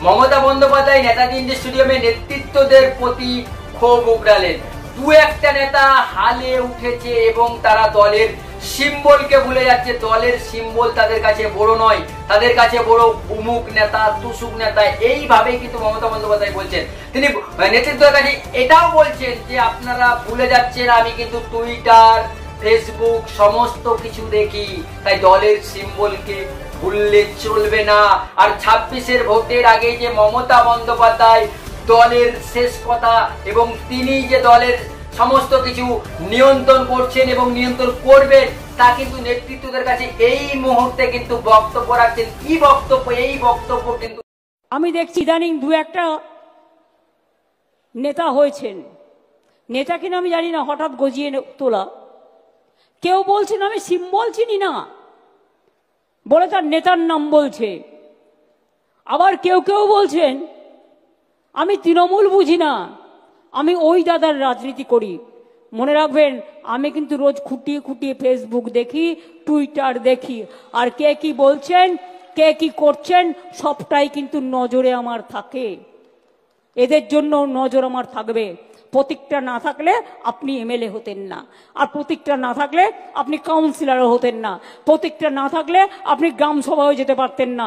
Mamata Bandyopadhyay Netaji indoor স্টেডিয়ামে নেতৃত্বদের প্রতি ক্ষোভ উগড়ালেন। দু একটা নেতা হালে উঠেছে এবং তারা দলের সিম্বলকে ভুলে যাচ্ছে। দলের সিম্বল তাদের কাছে বড় নয়, তাদের কাছে বড় উমুক নেতা, তুসুক নেতা। এইভাবে কিন্তু মমতা বন্দ্যোপাধ্যায় বলছেন। তিনি নেতৃত্বের কাছে এটাও বলছেন যে আপনারা ভুলে যাচ্ছেন আমি কিন্তু টুইটার, ফেসবুক সমস্ত কিছু দেখি, তাই দলের সিম্বলকে ভুললে চলবে না। আর 26-এর ভোটের আগে যে মমতা বন্দ্যোপাধ্যায় দলের শেষ কথা এবং তিনি যে দলের সমস্ত কিছু নিয়ন্ত্রণ করছেন এবং নিয়ন্ত্রণ করবেন তা কিন্তু নেতৃত্বদের কাছে এই মুহূর্তে কিন্তু বক্তব্য রাখছেন। কি বক্তব্য? এই বক্তব্য কিন্তু আমি দেখছি ইদানিং দু একটা নেতা হয়েছেন, নেতা কিনা আমি জানি না, হঠাৎ গজিয়ে তোলা। কেউ বলছেন আমি সিম্বল চিনি না বলে তার নেতার নাম বলছে। আবার কেউ কেউ বলছেন আমি তৃণমূল বুঝি না, আমি ওই দাদার রাজনীতি করি। মনে রাখবেন, আমি কিন্তু রোজ খুঁটিয়ে খুঁটিয়ে ফেসবুক দেখি, টুইটার দেখি, আর কে কি বলছেন, কে কি করছেন সবটাই কিন্তু নজরে আমার থাকে। এদের জন্য নজর আমার থাকবে। প্রতীকটা না থাকলে আপনি এমএলএ হতেন না, আর প্রতীকটা না থাকলে আপনি কাউন্সিলরও হতেন না, প্রতীকটা না থাকলে আপনি গ্রাম সভায় যেতে পারতেন না।